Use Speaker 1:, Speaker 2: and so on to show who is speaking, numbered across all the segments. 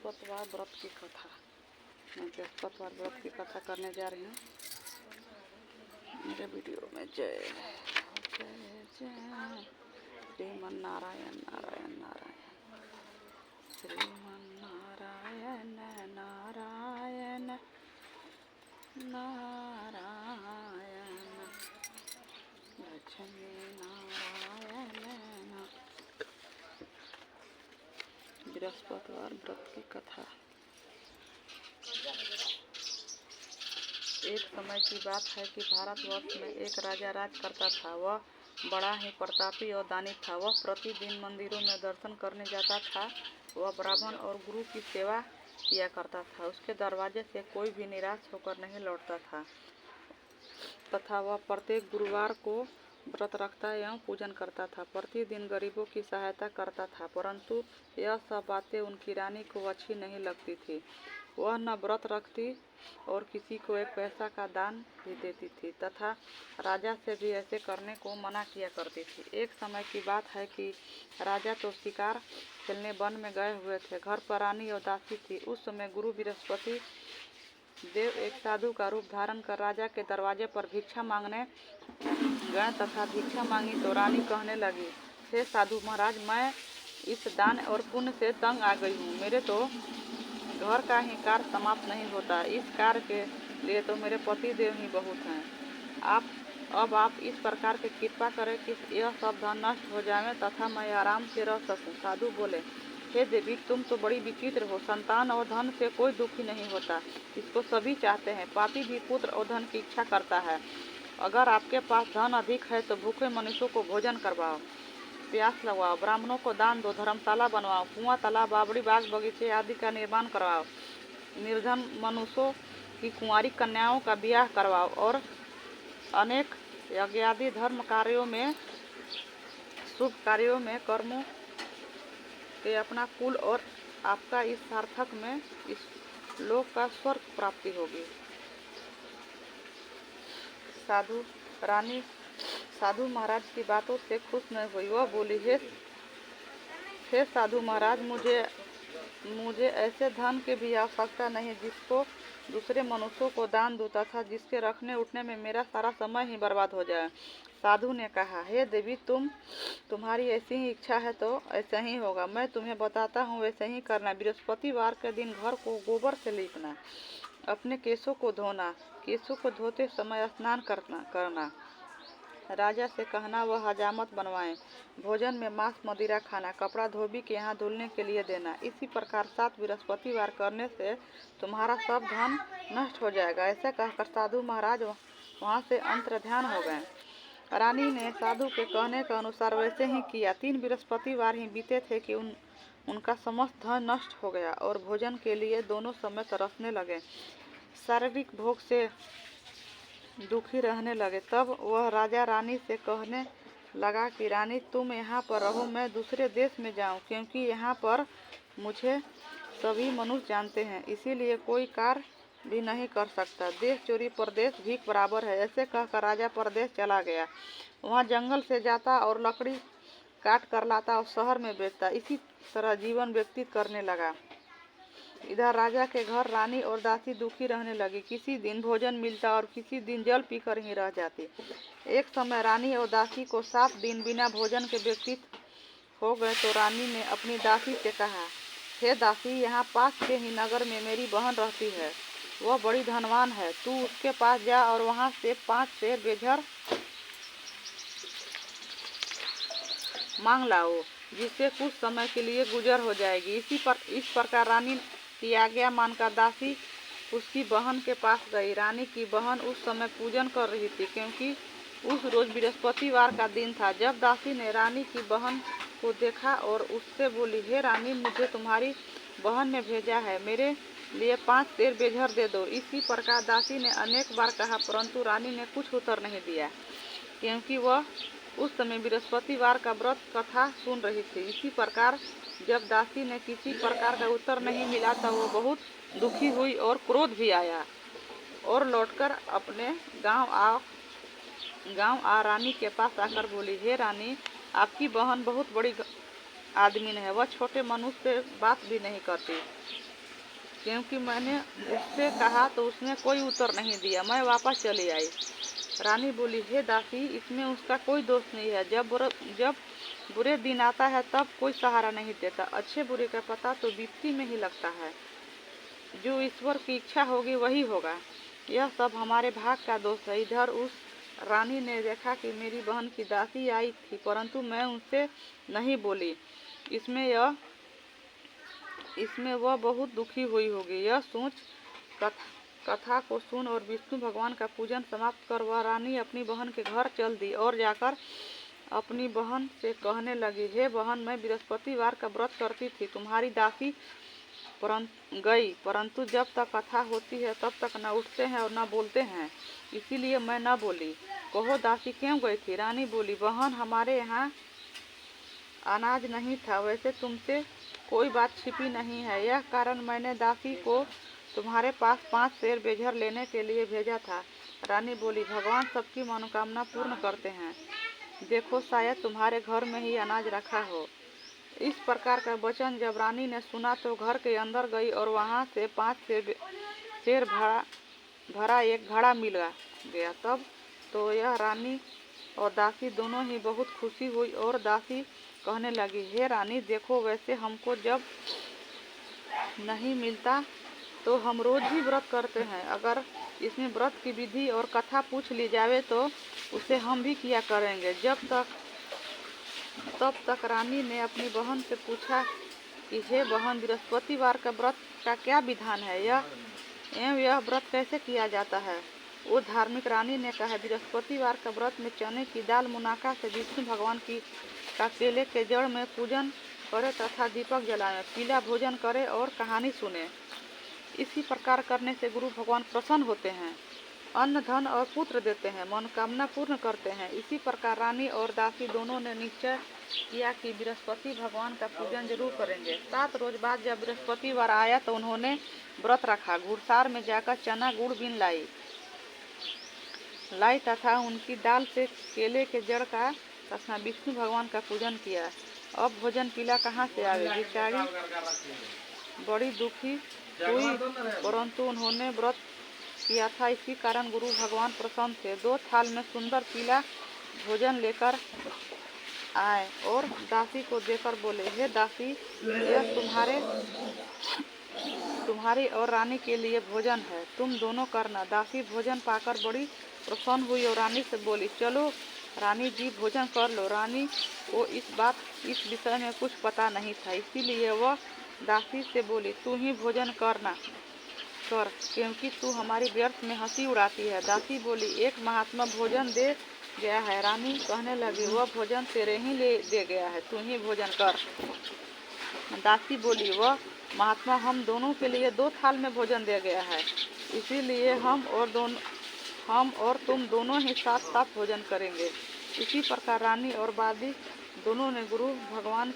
Speaker 1: बृहस्पतिवार व्रत की कथा। मैं बृहस्पतिवार व्रत की कथा करने जा रही हूँ। मेरे वीडियो में जय जय जय श्रीमन नारायण नारायण नारायण श्रीमन नारायण नारायण नारायण लक्ष्मी नारायण। बृहस्पतिवार व्रत की कथा। एक समय की बात है कि भारतवर्ष में एक राजा राज करता था। वह बड़ा ही प्रतापी और दानी था। वह प्रतिदिन मंदिरों में दर्शन करने जाता था। वह ब्राह्मण और गुरु की सेवा किया करता था। उसके दरवाजे से कोई भी निराश होकर नहीं लौटता था तथा वह प्रत्येक गुरुवार को व्रत रखता एवं पूजन करता था। प्रतिदिन गरीबों की सहायता करता था, परंतु यह सब बातें उनकी रानी को अच्छी नहीं लगती थी। वह न व्रत रखती और किसी को एक पैसा का दान भी देती थी तथा राजा से भी ऐसे करने को मना किया करती थी। एक समय की बात है कि राजा तो शिकार खेलने वन में गए हुए थे। घर पर रानी और दासी थी। उस समय गुरु बृहस्पति देव एक साधु का रूप धारण कर राजा के दरवाजे पर भिक्षा मांगने गए तथा भिक्षा मांगी तो रानी कहने लगी, हे साधु महाराज, मैं इस दान और पुण्य से तंग आ गई हूँ। मेरे तो घर का ही कार्य समाप्त नहीं होता। इस कार्य के लिए तो मेरे पति देव ही बहुत हैं। आप इस प्रकार की कृपा करें कि यह सब धन नष्ट हो जाए तथा मैं आराम से रह सकूं। साधु बोले, हे देवी, तुम तो बड़ी विचित्र हो। संतान और धन से कोई दुखी नहीं होता, इसको सभी चाहते हैं। पापी भी पुत्र और धन की इच्छा करता है। अगर आपके पास धन अधिक है तो भूखे मनुष्यों को भोजन करवाओ, प्यास लगवाओ, ब्राह्मणों को दान दो, धर्मशाला बनवाओ, कुआं, तालाब, बावड़ी, बाग बगीचे आदि का निर्माण करवाओ, निर्धन मनुष्यों की कुंवारी कन्याओं का ब्याह करवाओ और अनेक यज्ञ आदि धर्म कार्यों में, शुभ कार्यों में कर्मों के अपना कुल और आपका इस सार्थक में इस लोक का स्वर्ग प्राप्ति होगी। रानी साधु महाराज की बातों से खुश नहीं हुई। वह बोली, हे साधु महाराज, मुझे ऐसे धन की भी आवश्यकता नहीं जिसको दूसरे मनुष्यों को दान दूं तथा जिसके रखने उठने में मेरा सारा समय ही बर्बाद हो जाए। साधु ने कहा, हे देवी, तुम्हारी ऐसी ही इच्छा है तो ऐसा ही होगा। मैं तुम्हें बताता हूँ, वैसे ही करना। बृहस्पतिवार के दिन घर को गोबर से लीपना, अपने केशों को धोना, केशों को धोते समय स्नान करना, राजा से कहना वह हजामत बनवाएं, भोजन में मांस मदिरा खाना, कपड़ा धोबी के यहाँ धुलने के लिए देना। इसी प्रकार 7 बृहस्पतिवार करने से तुम्हारा सब धन नष्ट हो जाएगा। ऐसा कहकर साधु महाराज वहाँ से अंतर्ध्यान हो गए। रानी ने साधु के कहने के अनुसार वैसे ही किया। 3 बृहस्पतिवार ही बीते थे कि उनका समस्त धन नष्ट हो गया और भोजन के लिए दोनों समय तरसने लगे, शारीरिक भोग से दुखी रहने लगे। तब वह राजा रानी से कहने लगा कि रानी, तुम यहाँ पर रहो, मैं दूसरे देश में जाऊँ, क्योंकि यहाँ पर मुझे सभी मनुष्य जानते हैं, इसीलिए कोई कार्य भी नहीं कर सकता। देश चोरी परदेश भीख बराबर है। ऐसे कहकर राजा परदेश चला गया। वहाँ जंगल से जाता और लकड़ी काट कर लाता और शहर में बेचता। इसी तरह जीवन व्यतीत करने लगा। इधर राजा के घर रानी और दासी दुखी रहने लगी। किसी दिन भोजन मिलता और किसी दिन जल पीकर ही रह जाती। एक समय रानी और दासी को 7 दिन बिना भोजन के व्यतीत हो गए तो रानी ने अपनी दासी से कहा, हे दासी, यहाँ पास के ही नगर में मेरी बहन रहती है। वह बड़ी धनवान है। तू उसके पास जा और वहाँ से 5 सेर बेझर मांग लाओ, जिससे कुछ समय के लिए गुजर हो जाएगी। इस प्रकार रानी की आज्ञा मानकर दासी उसकी बहन के पास गई। रानी की बहन उस समय पूजन कर रही थी, क्योंकि उस रोज बृहस्पतिवार का दिन था। जब दासी ने रानी की बहन को देखा और उससे बोली, हे रानी, मुझे तुम्हारी बहन ने भेजा है, मेरे लिए 5 सेर बेझर दे दो। इसी प्रकार दासी ने अनेक बार कहा, परंतु रानी ने कुछ उत्तर नहीं दिया, क्योंकि वह उस समय बृहस्पतिवार का व्रत कथा सुन रही थी। इसी प्रकार जब दासी ने किसी प्रकार का उत्तर नहीं मिला तो वो बहुत दुखी हुई और क्रोध भी आया और लौटकर अपने गांव आ रानी के पास आकर बोली, हे रानी, आपकी बहन बहुत बड़ी आदमी है। वह छोटे मनुष्य से बात भी नहीं करती। क्योंकि मैंने उससे कहा तो उसने कोई उत्तर नहीं दिया। मैं वापस चली आई। रानी बोली, हे दासी, इसमें उसका कोई दोष नहीं है। जब बुरे दिन आता है तब कोई सहारा नहीं देता। अच्छे बुरे का पता तो बीतती में ही लगता है। जो ईश्वर की इच्छा होगी वही होगा। यह सब हमारे भाग का दोष है। इधर उस रानी ने देखा कि मेरी बहन की दासी आई थी, परंतु मैं उनसे नहीं बोली। इसमें वह बहुत दुखी हुई होगी। यह सोच कथा को सुन और विष्णु भगवान का पूजन समाप्त कर वह रानी अपनी बहन के घर चल दी और जाकर अपनी बहन से कहने लगी, हे बहन, मैं बृहस्पतिवार का व्रत करती थी। तुम्हारी दासी गई, परंतु जब तक कथा होती है तब तक न उठते हैं और न बोलते हैं, इसीलिए मैं न बोली। कहो दासी क्यों गई थी? रानी बोली, बहन, हमारे यहाँ अनाज नहीं था। वैसे तुमसे कोई बात छिपी नहीं है। यह कारण मैंने दासी को तुम्हारे पास 5 सेर बेझर लेने के लिए भेजा था। रानी बोली, भगवान सबकी मनोकामना पूर्ण करते हैं। देखो, शायद तुम्हारे घर में ही अनाज रखा हो। इस प्रकार का वचन जब रानी ने सुना तो घर के अंदर गई और वहां से 5 सेर भरा एक घड़ा मिल गया। तब तो यह रानी और दासी दोनों ही बहुत खुशी हुई और दासी कहने लगी, हे रानी, देखो, वैसे हमको जब नहीं मिलता तो हम रोज ही व्रत करते हैं। अगर इसमें व्रत की विधि और कथा पूछ ली जावे तो उसे हम भी किया करेंगे। तब तक रानी ने अपनी बहन से पूछा कि हे बहन, बृहस्पतिवार का व्रत का क्या विधान है? यह व्रत कैसे किया जाता है? वो धार्मिक रानी ने कहा, बृहस्पतिवार का व्रत में चने की दाल मुनाका से विष्णु भगवान का केले के जड़ में पूजन करे तथा दीपक जलाए, पीला भोजन करे और कहानी सुने। इसी प्रकार करने से गुरु भगवान प्रसन्न होते हैं, अन्न, धन और पुत्र देते हैं, मनोकामना पूर्ण करते हैं। इसी प्रकार रानी और दासी दोनों ने निश्चय किया कि बृहस्पति भगवान का पूजन जरूर करेंगे। 7 रोज बाद जब बृहस्पतिवार आया तो उन्होंने व्रत रखा। घुड़सार में जाकर चना गुड़ बीन लाई तथा उनकी दाल से केले के जड़ का तथा विष्णु भगवान का पूजन किया। अब भोजन पीला कहाँ से आवे? बेचारी बड़ी दुखी हुई, परंतु उन्होंने व्रत किया था, इसी कारण गुरु भगवान प्रसन्न थे। 2 थाल में सुंदर पीला भोजन लेकर आए और दासी को देकर बोले, हे दासी, यह तुम्हारी और रानी के लिए भोजन है, तुम दोनों करना। दासी भोजन पाकर बड़ी प्रसन्न हुई और रानी से बोली, चलो रानी जी, भोजन कर लो। रानी को इस विषय में कुछ पता नहीं था, इसीलिए वह दासी से बोली, तू ही भोजन कर, क्योंकि तू हमारी व्यर्थ में हंसी उड़ाती है। दासी बोली, एक महात्मा भोजन दे गया है। रानी कहने लगी, वह भोजन तेरे ही ले दे गया है, तू ही भोजन कर। दासी बोली, वह महात्मा हम दोनों के लिए 2 थाल में भोजन दे गया है, इसीलिए हम और तुम दोनों ही साथ भोजन करेंगे। इसी प्रकार रानी और बादी दोनों ने गुरु भगवान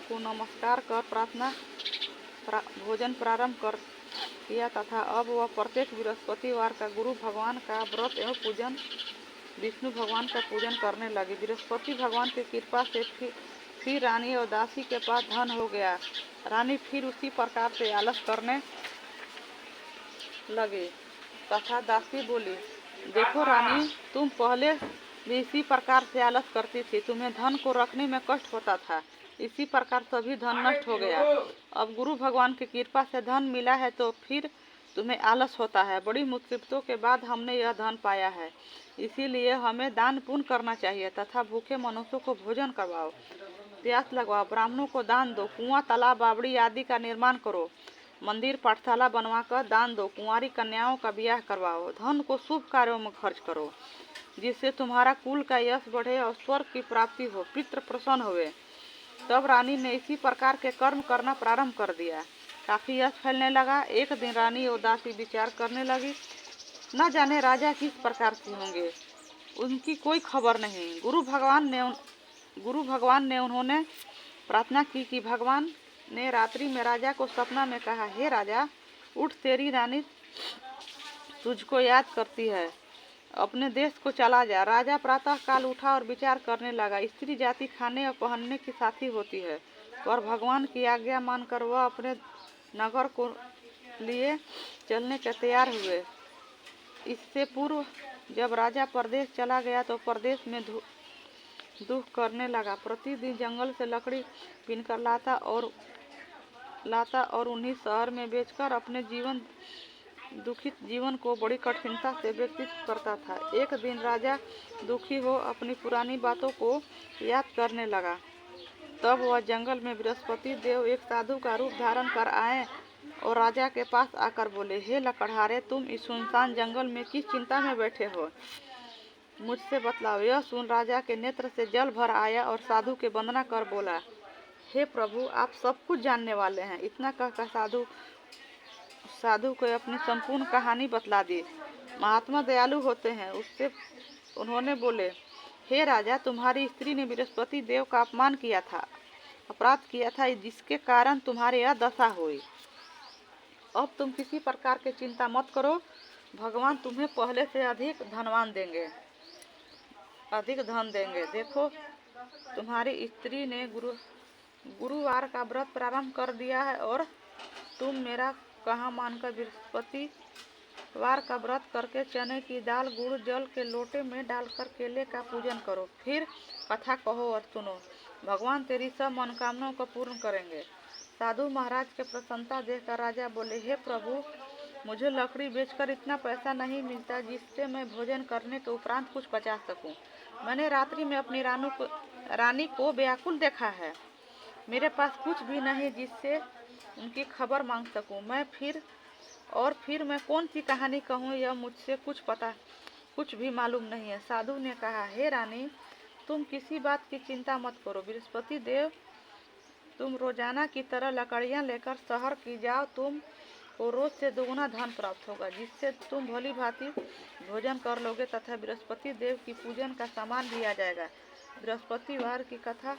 Speaker 1: को नमस्कार कर भोजन प्रारंभ कर किया तथा अब वह प्रत्येक बृहस्पतिवार का गुरु भगवान का व्रत एवं पूजन, विष्णु भगवान का पूजन करने लगी। बृहस्पति भगवान की कृपा से फिर रानी और दासी के पास धन हो गया। रानी फिर उसी प्रकार से आलस करने लगी तथा दासी बोली, देखो रानी, तुम पहले भी इसी प्रकार से आलस करती थी, तुम्हें धन को रखने में कष्ट होता था, इसी प्रकार सभी धन नष्ट हो गया। अब गुरु भगवान की कृपा से धन मिला है तो फिर तुम्हें आलस होता है। बड़ी मुसीबतों के बाद हमने यह धन पाया है, इसीलिए हमें दान पुण्य करना चाहिए तथा भूखे मनुष्यों को भोजन करवाओ, प्यास लगवाओ, ब्राह्मणों को दान दो, कुआं, तालाब, बावड़ी आदि का निर्माण करो, मंदिर, पाठशाला बनवाकर दान दो, कुंवारी कन्याओं का ब्याह करवाओ, धन को शुभ कार्यों में खर्च करो, जिससे तुम्हारा कुल का यश बढ़े और स्वर्ग की प्राप्ति हो, पितृ प्रसन्न हुए। तब रानी ने इसी प्रकार के कर्म करना प्रारंभ कर दिया। काफी यश फैलने लगा। एक दिन रानी और दासी विचार करने लगी, न जाने राजा किस प्रकार से होंगे, उनकी कोई खबर नहीं। गुरु भगवान ने उन्होंने प्रार्थना की कि भगवान ने रात्रि में राजा को सपना में कहा, हे राजा, उठ, तेरी रानी तुझको याद करती है, अपने देश को चला जा। राजा प्रातः काल उठा और विचार करने लगा, स्त्री जाति खाने और पहनने की साथी होती है, पर भगवान की आज्ञा मानकर वह अपने नगर को लिए चलने के तैयार हुए। इससे पूर्व जब राजा परदेश चला गया तो परदेश में दुख करने लगा। प्रतिदिन जंगल से लकड़ी बीनकर लाता और उन्हीं शहर में बेचकर अपने दुखित जीवन को बड़ी कठिनता से व्यतीत करता था। एक दिन राजा दुखी हो अपनी पुरानी बातों को याद करने लगा। तब वह जंगल में बृहस्पति देव एक साधु का रूप धारण कर आए और राजा के पास आकर बोले, हे लकड़हारे, तुम इस सुनसान जंगल में किस चिंता में बैठे हो, मुझसे बतलाओ। यह सुन राजा के नेत्र से जल भर आया और साधु के वंदना कर बोला, हे प्रभु, आप सब कुछ जानने वाले हैं। इतना कहकर साधु को अपनी संपूर्ण कहानी बतला दी। महात्मा दयालु होते हैं। उससे उन्होंने बोले, हे राजा, तुम्हारी स्त्री ने बृहस्पति देव का अपराध किया था, जिसके कारण तुम्हारी यह दशा हुई। अब तुम किसी प्रकार की चिंता मत करो, भगवान तुम्हें पहले से अधिक धन देंगे। देखो, तुम्हारी स्त्री ने गुरुवार का व्रत प्रारंभ कर दिया है और तुम मेरा कहा मानकर बृहस्पतिवार का व्रत करके चने की दाल गुड़ जल के लोटे में डालकर केले का पूजन करो। फिर कथा कहो और सुनो, भगवान तेरी सब मनोकामनाओं को पूर्ण करेंगे। साधु महाराज के प्रसन्नता देखकर राजा बोले, हे प्रभु, मुझे लकड़ी बेचकर इतना पैसा नहीं मिलता जिससे मैं भोजन करने के उपरांत कुछ बचा सकूं। मैंने रात्रि में अपनी रानी को व्याकुल देखा है। मेरे पास कुछ भी नहीं जिससे उनकी खबर मांग सकूं। फिर मैं कौन सी कहानी कहूं, यह मुझसे कुछ भी मालूम नहीं है। साधु ने कहा, हे रानी, तुम किसी बात की चिंता मत करो। बृहस्पति देव तुम रोजाना की तरह लकड़ियां लेकर शहर की जाओ। तुमको रोज से दोगुना धन प्राप्त होगा, जिससे तुम भली भांति भोजन कर लोगे तथा बृहस्पति देव की पूजन का सामान भी आ जाएगा। बृहस्पतिवार की कथा